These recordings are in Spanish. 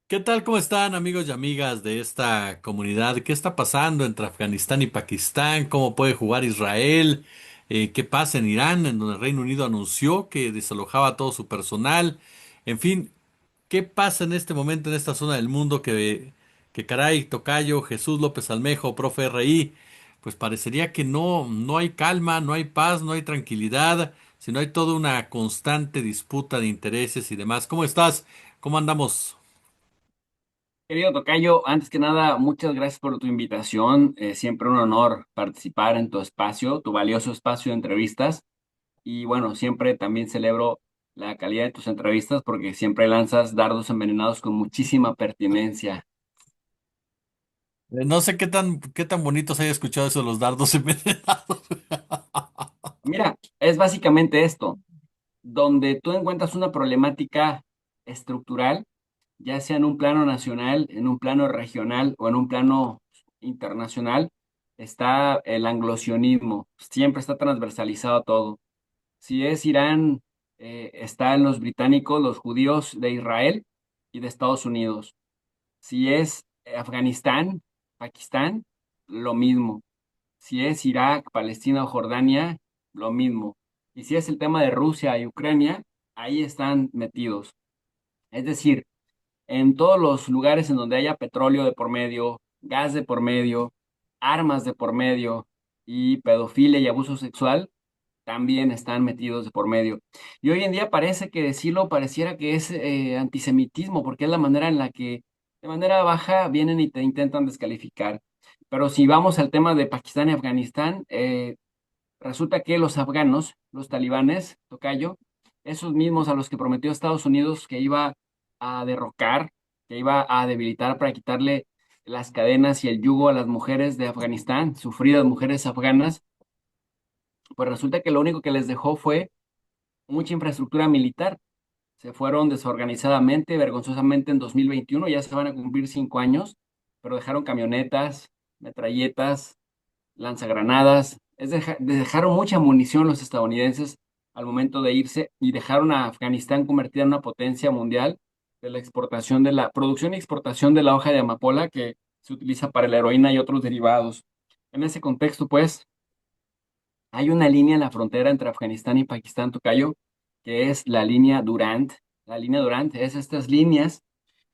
¿Qué tal? ¿Cómo están amigos y amigas de esta comunidad? ¿Qué está pasando entre Afganistán y Pakistán? ¿Cómo puede jugar Israel? ¿Qué pasa en Irán, en donde el Reino Unido anunció que desalojaba a todo su personal? En fin, ¿qué pasa en este momento en esta zona del mundo que caray, tocayo, Jesús López Almejo, profe RI? Pues parecería que no hay calma, no hay paz, no hay tranquilidad, sino hay toda una constante disputa de intereses y demás. ¿Cómo estás? ¿Cómo andamos? Querido Tocayo, antes que nada, muchas gracias por tu invitación. Siempre un honor participar en tu espacio, tu valioso espacio de entrevistas. Y bueno, siempre también celebro la calidad de tus entrevistas porque siempre lanzas dardos envenenados con muchísima pertinencia. No sé qué tan bonito se haya escuchado eso de los dardos envenenados. Mira, es básicamente esto, donde tú encuentras una problemática estructural, ya sea en un plano nacional, en un plano regional o en un plano internacional, está el anglosionismo, siempre está transversalizado todo. Si es Irán, están los británicos, los judíos de Israel y de Estados Unidos. Si es Afganistán, Pakistán, lo mismo. Si es Irak, Palestina o Jordania, lo mismo. Y si es el tema de Rusia y Ucrania, ahí están metidos. Es decir, en todos los lugares en donde haya petróleo de por medio, gas de por medio, armas de por medio y pedofilia y abuso sexual, también están metidos de por medio. Y hoy en día parece que decirlo pareciera que es antisemitismo, porque es la manera en la que de manera baja vienen y te intentan descalificar. Pero si vamos al tema de Pakistán y Afganistán, resulta que los afganos, los talibanes, tocayo, esos mismos a los que prometió Estados Unidos que iba a derrocar, que iba a debilitar para quitarle las cadenas y el yugo a las mujeres de Afganistán, sufridas mujeres afganas, pues resulta que lo único que les dejó fue mucha infraestructura militar. Se fueron desorganizadamente, vergonzosamente en 2021, ya se van a cumplir 5 años, pero dejaron camionetas, metralletas, lanzagranadas, dejaron mucha munición los estadounidenses al momento de irse y dejaron a Afganistán convertida en una potencia mundial de la exportación de la producción y exportación de la hoja de amapola que se utiliza para la heroína y otros derivados. En ese contexto, pues, hay una línea en la frontera entre Afganistán y Pakistán, tocayo, que es la línea Durant. La línea Durant es estas líneas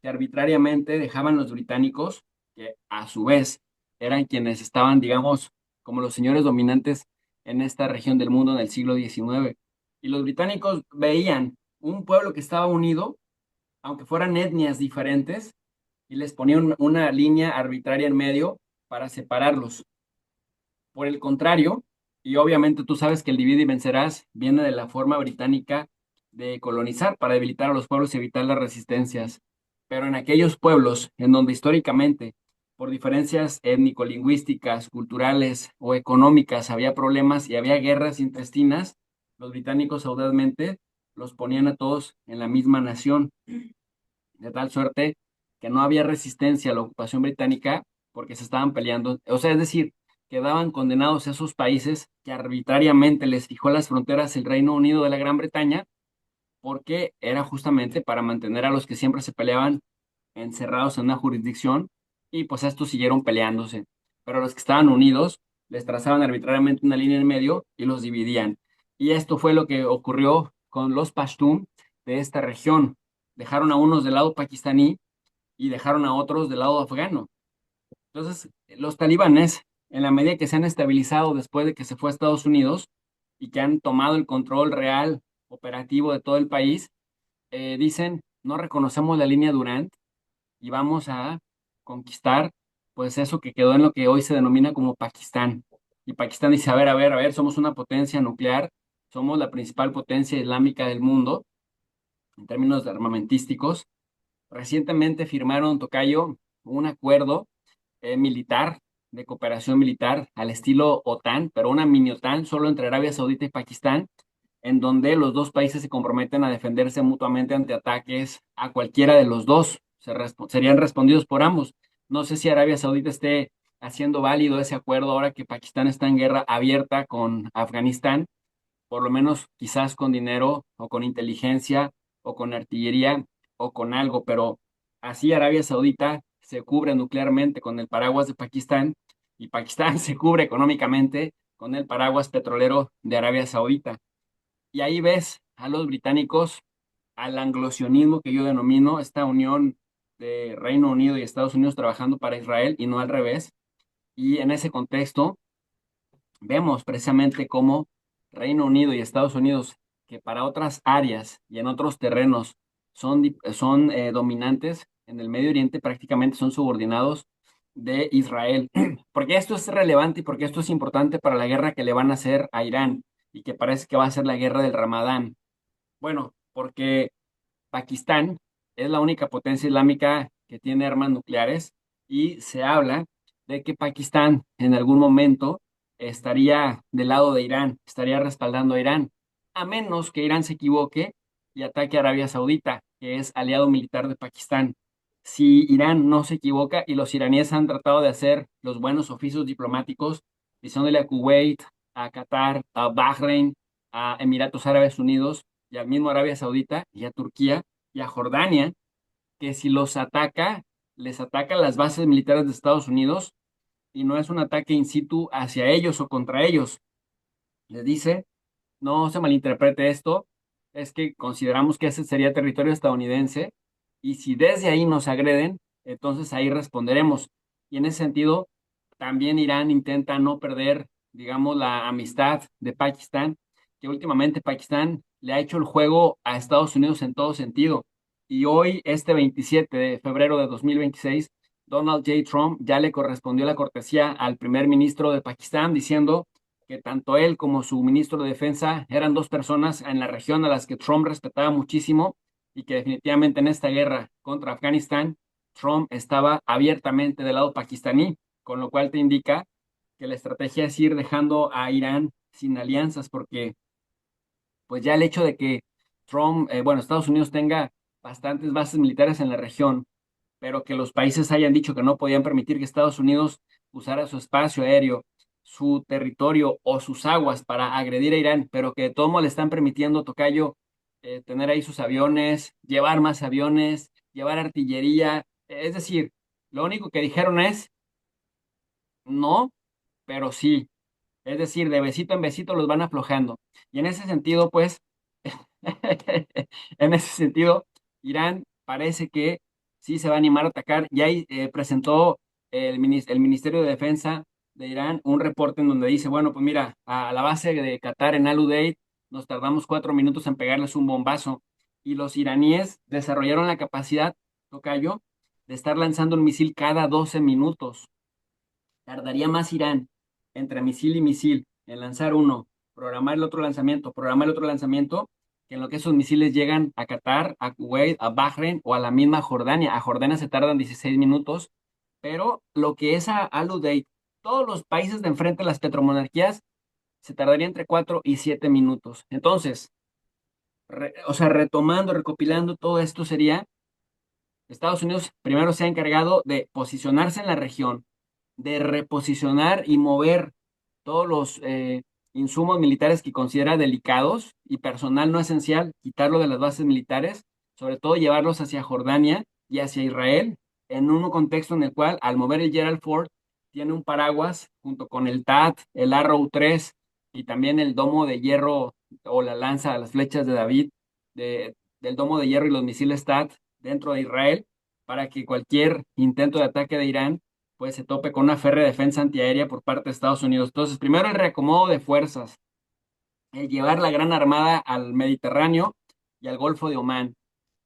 que arbitrariamente dejaban los británicos, que a su vez eran quienes estaban, digamos, como los señores dominantes en esta región del mundo en el siglo XIX. Y los británicos veían un pueblo que estaba unido, aunque fueran etnias diferentes, y les ponían una línea arbitraria en medio para separarlos. Por el contrario, y obviamente tú sabes que el divide y vencerás viene de la forma británica de colonizar para debilitar a los pueblos y evitar las resistencias. Pero en aquellos pueblos en donde históricamente, por diferencias étnico-lingüísticas, culturales o económicas, había problemas y había guerras intestinas, los británicos audazmente los ponían a todos en la misma nación, de tal suerte que no había resistencia a la ocupación británica porque se estaban peleando. O sea, es decir, quedaban condenados esos países que arbitrariamente les fijó las fronteras el Reino Unido de la Gran Bretaña, porque era justamente para mantener a los que siempre se peleaban encerrados en una jurisdicción y pues estos siguieron peleándose. Pero los que estaban unidos les trazaban arbitrariamente una línea en medio y los dividían. Y esto fue lo que ocurrió con los Pashtun de esta región. Dejaron a unos del lado pakistaní y dejaron a otros del lado afgano. Entonces, los talibanes, en la medida que se han estabilizado después de que se fue a Estados Unidos y que han tomado el control real, operativo de todo el país, dicen, no reconocemos la línea Durant y vamos a conquistar, pues eso que quedó en lo que hoy se denomina como Pakistán. Y Pakistán dice, a ver, somos una potencia nuclear, somos la principal potencia islámica del mundo en términos de armamentísticos. Recientemente firmaron, tocayo, un acuerdo militar, de cooperación militar al estilo OTAN, pero una mini OTAN solo entre Arabia Saudita y Pakistán, en donde los dos países se comprometen a defenderse mutuamente ante ataques a cualquiera de los dos. Serían respondidos por ambos. No sé si Arabia Saudita esté haciendo válido ese acuerdo ahora que Pakistán está en guerra abierta con Afganistán, por lo menos quizás con dinero o con inteligencia o con artillería o con algo, pero Así Arabia Saudita se cubre nuclearmente con el paraguas de Pakistán y Pakistán se cubre económicamente con el paraguas petrolero de Arabia Saudita. Y ahí ves a los británicos, al anglosionismo que yo denomino, esta unión de Reino Unido y Estados Unidos trabajando para Israel y no al revés. Y en ese contexto vemos precisamente cómo Reino Unido y Estados Unidos, que para otras áreas y en otros terrenos son dominantes, en el Medio Oriente prácticamente son subordinados de Israel. Porque esto es relevante y porque esto es importante para la guerra que le van a hacer a Irán y que parece que va a ser la guerra del Ramadán. Bueno, porque Pakistán es la única potencia islámica que tiene armas nucleares y se habla de que Pakistán en algún momento estaría del lado de Irán, estaría respaldando a Irán, a menos que Irán se equivoque y ataque a Arabia Saudita, que es aliado militar de Pakistán. Si Irán no se equivoca y los iraníes han tratado de hacer los buenos oficios diplomáticos, diciéndole a Kuwait, a Qatar, a Bahrein, a Emiratos Árabes Unidos y al mismo Arabia Saudita y a Turquía, y a Jordania, que si los ataca, les ataca las bases militares de Estados Unidos y no es un ataque in situ hacia ellos o contra ellos. Les dice, no se malinterprete esto, es que consideramos que ese sería territorio estadounidense y si desde ahí nos agreden, entonces ahí responderemos. Y en ese sentido, también Irán intenta no perder, digamos, la amistad de Pakistán, que últimamente Pakistán le ha hecho el juego a Estados Unidos en todo sentido. Y hoy, este 27 de febrero de 2026, Donald J. Trump ya le correspondió la cortesía al primer ministro de Pakistán diciendo que tanto él como su ministro de Defensa eran dos personas en la región a las que Trump respetaba muchísimo y que definitivamente en esta guerra contra Afganistán, Trump estaba abiertamente del lado pakistaní, con lo cual te indica que la estrategia es ir dejando a Irán sin alianzas, porque pues ya el hecho de que Estados Unidos tenga bastantes bases militares en la región, pero que los países hayan dicho que no podían permitir que Estados Unidos usara su espacio aéreo, su territorio o sus aguas para agredir a Irán, pero que de todo modo le están permitiendo, tocayo, tener ahí sus aviones, llevar más aviones, llevar artillería. Es decir, lo único que dijeron es no, pero sí. Es decir, de besito en besito los van aflojando. Y en ese sentido, pues, en ese sentido, Irán parece que sí se va a animar a atacar. Ya presentó el Ministerio de Defensa de Irán un reporte en donde dice, bueno, pues mira, a la base de Qatar en Al Udeid nos tardamos 4 minutos en pegarles un bombazo. Y los iraníes desarrollaron la capacidad, tocayo, de estar lanzando un misil cada 12 minutos. Tardaría más Irán entre misil y misil en lanzar uno, programar el otro lanzamiento, que en lo que esos misiles llegan a Qatar, a Kuwait, a Bahrein o a la misma Jordania. A Jordania se tardan 16 minutos, pero lo que es a Al Udeid, todos los países de enfrente de las petromonarquías se tardaría entre 4 y 7 minutos. Entonces, retomando, recopilando todo esto sería, Estados Unidos primero se ha encargado de posicionarse en la región, de reposicionar y mover todos los insumos militares que considera delicados y personal no esencial, quitarlo de las bases militares, sobre todo llevarlos hacia Jordania y hacia Israel, en un contexto en el cual al mover el Gerald Ford tiene un paraguas junto con el TAT, el Arrow 3 y también el domo de hierro o la lanza, las flechas de David, del domo de hierro y los misiles TAT dentro de Israel, para que cualquier intento de ataque de Irán pues se tope con una férrea defensa antiaérea por parte de Estados Unidos. Entonces, primero el reacomodo de fuerzas, el llevar la Gran Armada al Mediterráneo y al Golfo de Omán.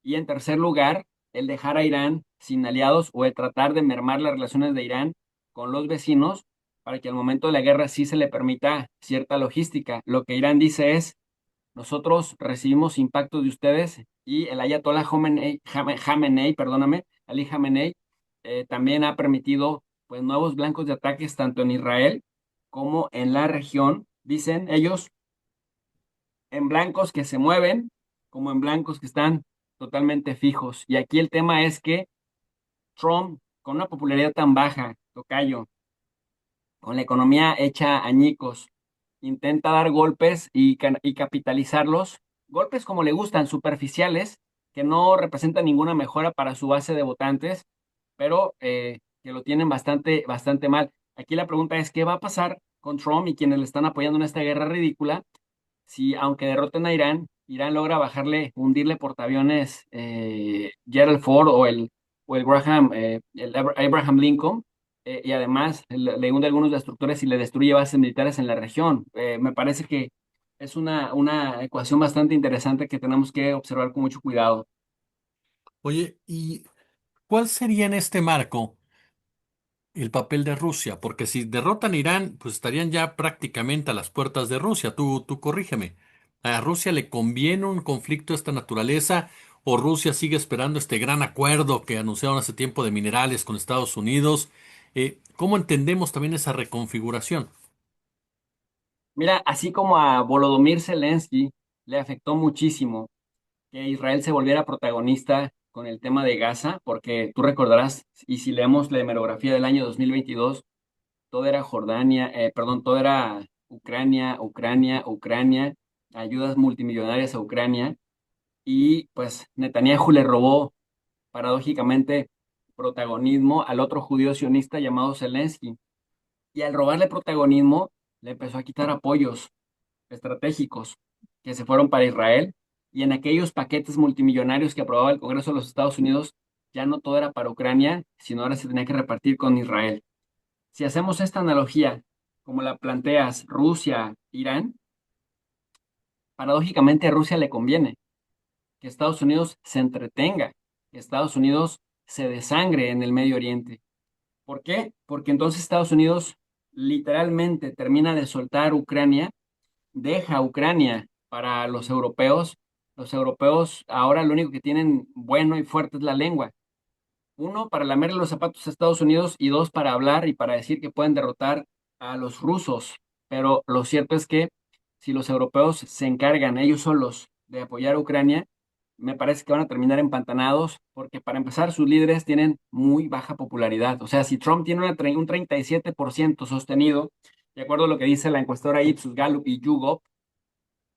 Y en tercer lugar, el dejar a Irán sin aliados o el tratar de mermar las relaciones de Irán con los vecinos para que al momento de la guerra sí se le permita cierta logística. Lo que Irán dice es, nosotros recibimos impactos de ustedes y el Ayatollah Khamenei, perdóname, Ali Khamenei, también ha permitido pues nuevos blancos de ataques tanto en Israel como en la región, dicen ellos, en blancos que se mueven como en blancos que están totalmente fijos. Y aquí el tema es que Trump, con una popularidad tan baja, tocayo, con la economía hecha añicos, intenta dar golpes y capitalizarlos, golpes como le gustan, superficiales, que no representa ninguna mejora para su base de votantes, pero que lo tienen bastante, bastante mal. Aquí la pregunta es, ¿qué va a pasar con Trump y quienes le están apoyando en esta guerra ridícula si, aunque derroten a Irán, Irán logra bajarle, hundirle portaaviones Gerald Ford o el Abraham Lincoln, y además le hunde algunos destructores y le destruye bases militares en la región? Me parece que es una ecuación bastante interesante que tenemos que observar con mucho cuidado. Oye, ¿y cuál sería en este marco el papel de Rusia? Porque si derrotan Irán, pues estarían ya prácticamente a las puertas de Rusia. Tú corrígeme. ¿A Rusia le conviene un conflicto de esta naturaleza o Rusia sigue esperando este gran acuerdo que anunciaron hace tiempo de minerales con Estados Unidos? ¿Cómo entendemos también esa reconfiguración? Mira, así como a Volodymyr Zelensky le afectó muchísimo que Israel se volviera protagonista con el tema de Gaza, porque tú recordarás, y si leemos la hemerografía del año 2022, todo era Jordania, perdón, todo era Ucrania, Ucrania, Ucrania, ayudas multimillonarias a Ucrania, y pues Netanyahu le robó paradójicamente protagonismo al otro judío sionista llamado Zelensky, y al robarle protagonismo le empezó a quitar apoyos estratégicos que se fueron para Israel, y en aquellos paquetes multimillonarios que aprobaba el Congreso de los Estados Unidos, ya no todo era para Ucrania, sino ahora se tenía que repartir con Israel. Si hacemos esta analogía, como la planteas, Rusia, Irán, paradójicamente a Rusia le conviene que Estados Unidos se entretenga, que Estados Unidos se desangre en el Medio Oriente. ¿Por qué? Porque entonces Estados Unidos literalmente termina de soltar Ucrania, deja Ucrania para los europeos. Los europeos ahora lo único que tienen bueno y fuerte es la lengua. Uno, para lamerle los zapatos a Estados Unidos, y dos, para hablar y para decir que pueden derrotar a los rusos. Pero lo cierto es que si los europeos se encargan ellos solos de apoyar a Ucrania, me parece que van a terminar empantanados, porque para empezar sus líderes tienen muy baja popularidad. O sea, si Trump tiene un 37% sostenido, de acuerdo a lo que dice la encuestadora Ipsos, Gallup y YouGov,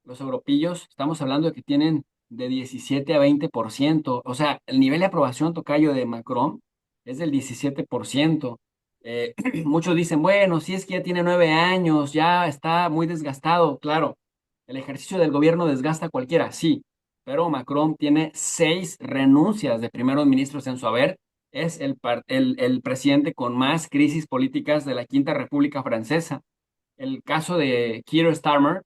los europillos, estamos hablando de que tienen de 17 a 20%. O sea, el nivel de aprobación, tocayo, de Macron es del 17%. Muchos dicen, bueno, si es que ya tiene 9 años, ya está muy desgastado. Claro, el ejercicio del gobierno desgasta a cualquiera, sí, pero Macron tiene 6 renuncias de primeros ministros en su haber. Es el presidente con más crisis políticas de la Quinta República Francesa. El caso de Keir Starmer,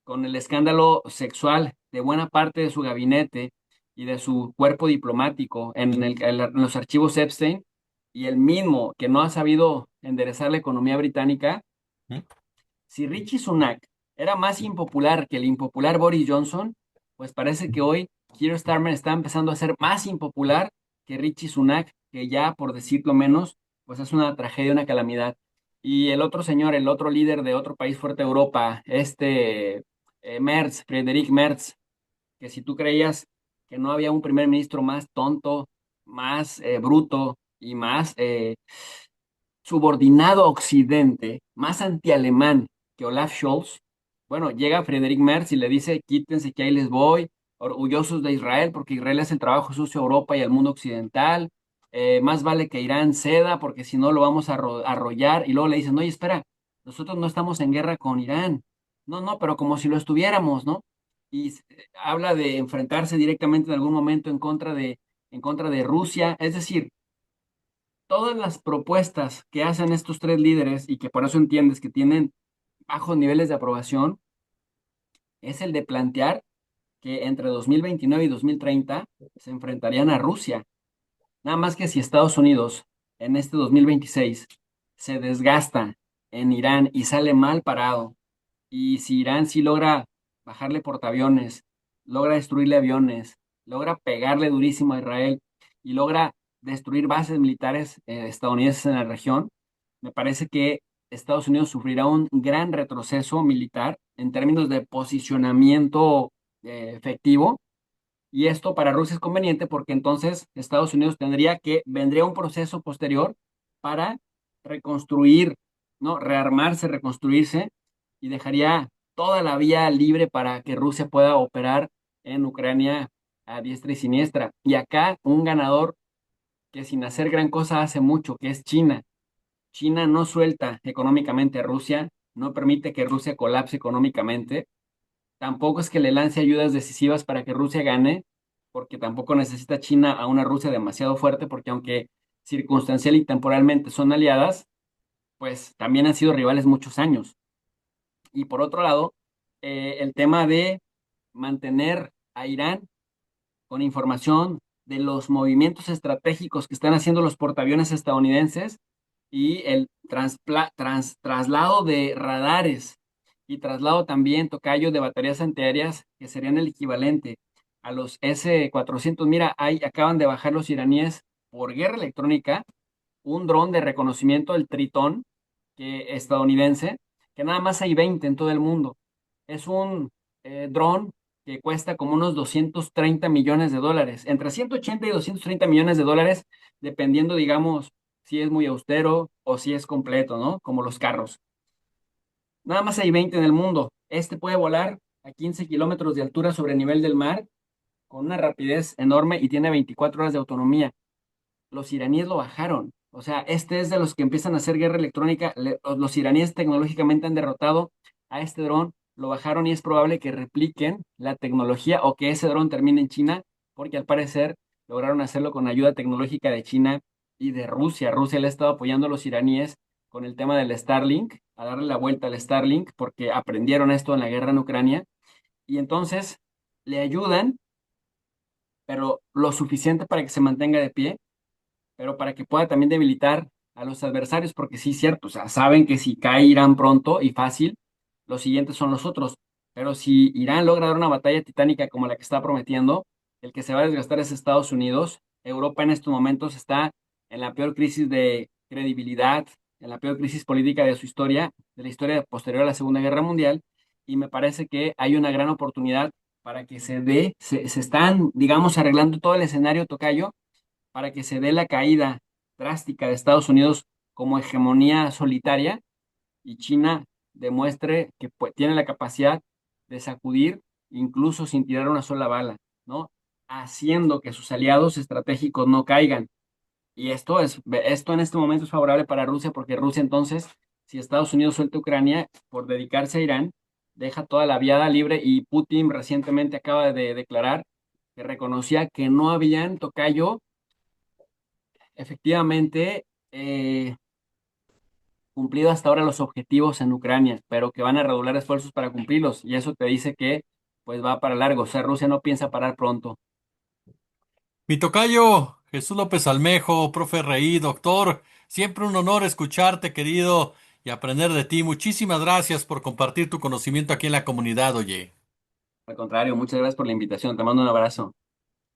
con el escándalo sexual de buena parte de su gabinete y de su cuerpo diplomático en los archivos Epstein, y el mismo que no ha sabido enderezar la economía británica. ¿Mm? Si Richie Sunak era más impopular que el impopular Boris Johnson, pues parece que hoy Keir Starmer está empezando a ser más impopular que Richie Sunak, que ya, por decirlo menos, pues es una tragedia, una calamidad. Y el otro señor, el otro líder de otro país fuerte de Europa, Merz, Friedrich Merz, que si tú creías que no había un primer ministro más tonto, más bruto y más subordinado a Occidente, más antialemán que Olaf Scholz, bueno, llega Friedrich Merz y le dice, quítense que ahí les voy, orgullosos de Israel, porque Israel hace el trabajo sucio a Europa y al mundo occidental. Más vale que Irán ceda, porque si no lo vamos a arrollar. Y luego le dicen, oye, espera, nosotros no estamos en guerra con Irán. No, no, pero como si lo estuviéramos, ¿no? Y habla de enfrentarse directamente en algún momento en contra de Rusia. Es decir, todas las propuestas que hacen estos 3 líderes, y que por eso entiendes que tienen bajos niveles de aprobación, es el de plantear que entre 2029 y 2030 se enfrentarían a Rusia. Nada más que si Estados Unidos en este 2026 se desgasta en Irán y sale mal parado, y si Irán sí logra bajarle portaaviones, logra destruirle aviones, logra pegarle durísimo a Israel y logra destruir bases militares estadounidenses en la región, me parece que Estados Unidos sufrirá un gran retroceso militar en términos de posicionamiento efectivo. Y esto para Rusia es conveniente, porque entonces Estados Unidos vendría un proceso posterior para reconstruir, ¿no? Rearmarse, reconstruirse, y dejaría toda la vía libre para que Rusia pueda operar en Ucrania a diestra y siniestra. Y acá un ganador que sin hacer gran cosa hace mucho, que es China. China no suelta económicamente a Rusia, no permite que Rusia colapse económicamente, tampoco es que le lance ayudas decisivas para que Rusia gane, porque tampoco necesita China a una Rusia demasiado fuerte, porque aunque circunstancial y temporalmente son aliadas, pues también han sido rivales muchos años. Y por otro lado, el tema de mantener a Irán con información de los movimientos estratégicos que están haciendo los portaaviones estadounidenses y el traslado de radares y traslado también, tocayo, de baterías antiaéreas que serían el equivalente a los S-400. Mira, acaban de bajar los iraníes por guerra electrónica un dron de reconocimiento, el Tritón, estadounidense, que nada más hay 20 en todo el mundo. Es un dron que cuesta como unos 230 millones de dólares, entre 180 y 230 millones de dólares, dependiendo, digamos, si es muy austero o si es completo, ¿no? Como los carros. Nada más hay 20 en el mundo. Este puede volar a 15 kilómetros de altura sobre el nivel del mar con una rapidez enorme y tiene 24 horas de autonomía. Los iraníes lo bajaron. O sea, este es de los que empiezan a hacer guerra electrónica. Los iraníes tecnológicamente han derrotado a este dron, lo bajaron y es probable que repliquen la tecnología o que ese dron termine en China, porque al parecer lograron hacerlo con ayuda tecnológica de China y de Rusia. Rusia le ha estado apoyando a los iraníes con el tema del Starlink, a darle la vuelta al Starlink, porque aprendieron esto en la guerra en Ucrania, y entonces le ayudan, pero lo suficiente para que se mantenga de pie, pero para que pueda también debilitar a los adversarios, porque sí, cierto, o sea, saben que si cae Irán pronto y fácil, los siguientes son los otros. Pero si Irán logra dar una batalla titánica como la que está prometiendo, el que se va a desgastar es Estados Unidos. Europa en estos momentos está en la peor crisis de credibilidad, en la peor crisis política de su historia, de la historia posterior a la Segunda Guerra Mundial, y me parece que hay una gran oportunidad para que se están, digamos, arreglando todo el escenario, tocayo, para que se dé la caída drástica de Estados Unidos como hegemonía solitaria y China demuestre que tiene la capacidad de sacudir incluso sin tirar una sola bala, ¿no? Haciendo que sus aliados estratégicos no caigan. Y esto en este momento es favorable para Rusia porque Rusia entonces, si Estados Unidos suelta Ucrania por dedicarse a Irán, deja toda la viada libre y Putin recientemente acaba de declarar que reconocía que no habían, tocayo, efectivamente, cumplido hasta ahora los objetivos en Ucrania, pero que van a redoblar esfuerzos para cumplirlos. Y eso te dice que pues va para largo. O sea, Rusia no piensa parar pronto. Mi tocayo, Jesús López Almejo, profe Reí, doctor, siempre un honor escucharte, querido, y aprender de ti. Muchísimas gracias por compartir tu conocimiento aquí en la comunidad, oye. Al contrario, muchas gracias por la invitación. Te mando un abrazo.